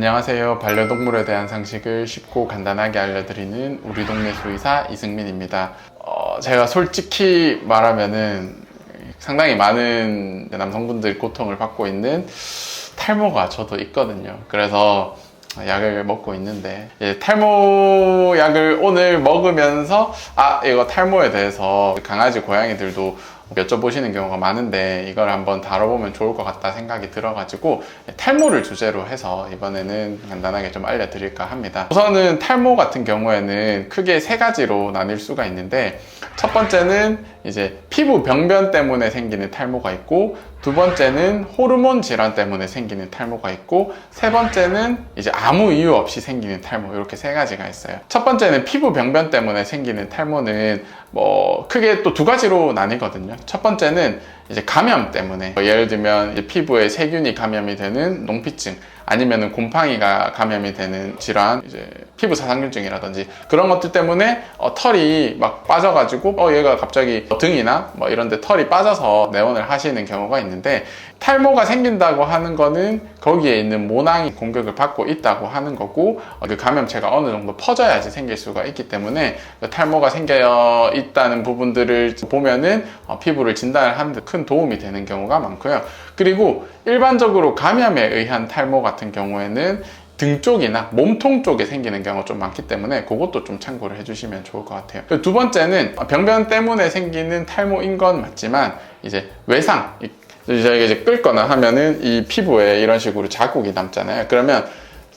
안녕하세요. 반려동물에 대한 상식을 쉽고 간단하게 알려드리는 우리 동네 수의사 이승민입니다. 제가 솔직히 말하면은 상당히 많은 남성분들이 고통을 받고 있는 탈모가 저도 있거든요. 그래서 약을 먹고 있는데 탈모 약을 오늘 먹으면서 이거 탈모에 대해서 강아지 고양이들도 여쭤보시는 경우가 많은데 이걸 한번 다뤄보면 좋을 것 같다 생각이 들어가지고 탈모를 주제로 해서 이번에는 간단하게 좀 알려드릴까 합니다. 우선은 탈모 같은 경우에는 크게 세 가지로 나뉠 수가 있는데, 첫 번째는 이제 피부 병변 때문에 생기는 탈모가 있고, 두 번째는 호르몬 질환 때문에 생기는 탈모가 있고, 세 번째는 이제 아무 이유 없이 생기는 탈모, 이렇게 세 가지가 있어요. 첫 번째는 피부 병변 때문에 생기는 탈모는 크게 또 두 가지로 나뉘거든요. 첫 번째는 이제 감염 때문에, 예를 들면 이제 피부에 세균이 감염이 되는 농피증, 아니면은 곰팡이가 감염이 되는 질환, 이제 피부 사상균증이라든지 그런 것들 때문에 털이 막 빠져가지고 얘가 갑자기 등이나 이런 데 털이 빠져서 내원을 하시는 경우가 있는데, 탈모가 생긴다고 하는 거는 거기에 있는 모낭이 공격을 받고 있다고 하는 거고, 그 감염체가 어느 정도 퍼져야지 생길 수가 있기 때문에 탈모가 생겨 있다는 부분들을 보면은 피부를 진단을 하는 데 큰 도움이 되는 경우가 많고요. 그리고 일반적으로 감염에 의한 탈모 같은 경우에는 등 쪽이나 몸통 쪽에 생기는 경우가 좀 많기 때문에 그것도 좀 참고를 해주시면 좋을 것 같아요. 두 번째는 병변 때문에 생기는 탈모인 건 맞지만 이제 외상, 저희가 이제 끓거나 하면은 이 피부에 이런 식으로 자국이 남잖아요. 그러면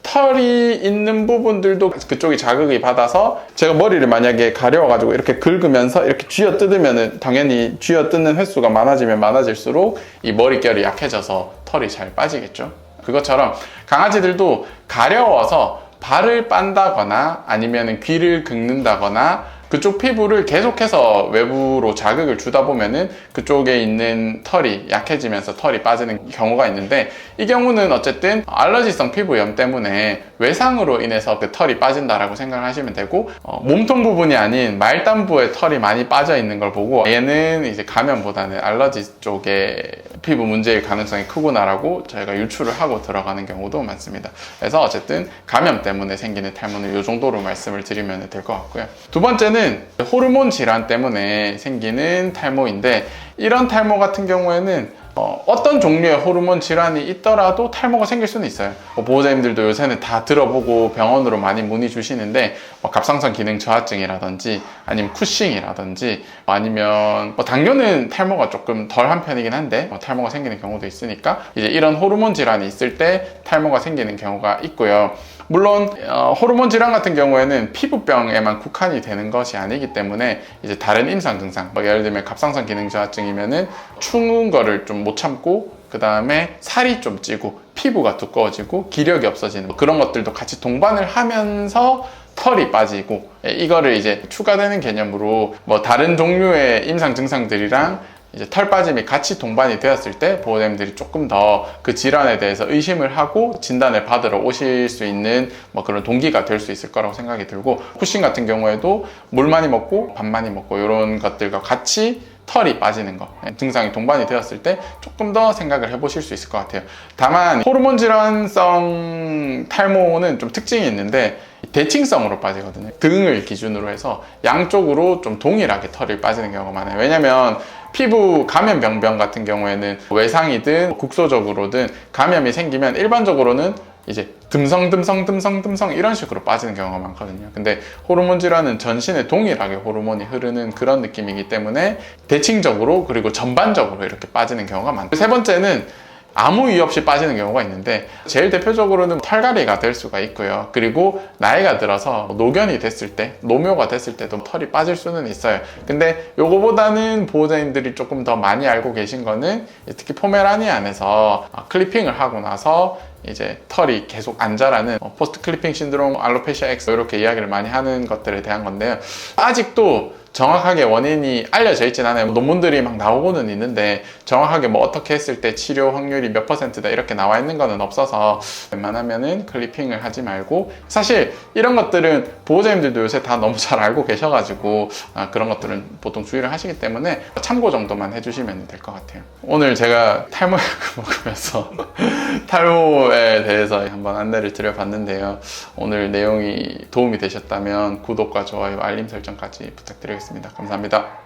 털이 있는 부분들도 그쪽이 자극이 받아서, 제가 머리를 만약에 가려워가지고 이렇게 긁으면서 이렇게 쥐어 뜯으면은 당연히 쥐어 뜯는 횟수가 많아지면 많아질수록 이 머릿결이 약해져서 털이 잘 빠지겠죠. 그것처럼 강아지들도 가려워서 발을 빤다거나 아니면 귀를 긁는다거나 그쪽 피부를 계속해서 외부로 자극을 주다 보면은 그쪽에 있는 털이 약해지면서 털이 빠지는 경우가 있는데, 이 경우는 어쨌든 알러지성 피부염 때문에 외상으로 인해서 그 털이 빠진다라고 생각하시면 되고, 몸통 부분이 아닌 말단부에 털이 많이 빠져 있는 걸 보고 얘는 이제 감염보다는 알러지 쪽에 피부 문제일 가능성이 크구나라고 저희가 유추를 하고 들어가는 경우도 많습니다. 그래서 어쨌든 감염 때문에 생기는 탈모는 이 정도로 말씀을 드리면 될 것 같고요. 두 번째는 호르몬 질환 때문에 생기는 탈모인데, 이런 탈모 같은 경우에는 어떤 종류의 호르몬 질환이 있더라도 탈모가 생길 수는 있어요. 보호자님들도 요새는 다 들어보고 병원으로 많이 문의 주시는데, 갑상선 기능 저하증이라든지 아니면 쿠싱이라든지 아니면 당뇨는 탈모가 조금 덜한 편이긴 한데 탈모가 생기는 경우도 있으니까 이제 이런 호르몬 질환이 있을 때 탈모가 생기는 경우가 있고요. 물론 호르몬 질환 같은 경우에는 피부병에만 국한이 되는 것이 아니기 때문에 이제 다른 임상 증상, 예를 들면 갑상선 기능 저하증이면은 추운 거를 좀 못 참고 그 다음에 살이 좀 찌고 피부가 두꺼워지고 기력이 없어지는 그런 것들도 같이 동반을 하면서 털이 빠지고, 이거를 이제 추가되는 개념으로 다른 종류의 임상 증상들이랑 이제 털 빠짐이 같이 동반이 되었을 때 보호자님들이 조금 더 그 질환에 대해서 의심을 하고 진단을 받으러 오실 수 있는 그런 동기가 될 수 있을 거라고 생각이 들고, 쿠싱 같은 경우에도 물 많이 먹고 밥 많이 먹고 이런 것들과 같이 털이 빠지는 거, 증상이 동반이 되었을 때 조금 더 생각을 해보실 수 있을 것 같아요. 다만 호르몬 질환성 탈모는 좀 특징이 있는데 대칭성으로 빠지거든요. 등을 기준으로 해서 양쪽으로 좀 동일하게 털이 빠지는 경우가 많아요. 왜냐면 피부 감염 병변 같은 경우에는 외상이든 국소적으로든 감염이 생기면 일반적으로는 이제 듬성 이런 식으로 빠지는 경우가 많거든요. 근데 호르몬 질환은 전신에 동일하게 호르몬이 흐르는 그런 느낌이기 때문에 대칭적으로 그리고 전반적으로 이렇게 빠지는 경우가 많아요. 세 번째는 아무 이유 없이 빠지는 경우가 있는데, 제일 대표적으로는 털갈이가 될 수가 있고요. 그리고 나이가 들어서 노견이 됐을 때, 노묘가 됐을 때도 털이 빠질 수는 있어요. 근데 요거보다는 보호자님들이 조금 더 많이 알고 계신 거는 특히 포메라니안에서 클리핑을 하고 나서 이제 털이 계속 안 자라는 포스트 클리핑 신드롬, 알로페시아 X 이렇게 이야기를 많이 하는 것들에 대한 건데요. 아직도 정확하게 원인이 알려져 있진 않아요. 논문들이 막 나오고는 있는데 정확하게 어떻게 했을 때 치료 확률이 몇 %다 이렇게 나와 있는 거는 없어서 웬만하면은 클리핑을 하지 말고, 사실 이런 것들은 보호자님들도 요새 다 너무 잘 알고 계셔가지고 그런 것들은 보통 주의를 하시기 때문에 참고 정도만 해주시면 될 것 같아요. 오늘 제가 탈모약을 먹으면서 탈모에 방법에 대해서 한번 안내를 드려봤는데요. 오늘 내용이 도움이 되셨다면 구독과 좋아요, 알림 설정까지 부탁드리겠습니다. 감사합니다.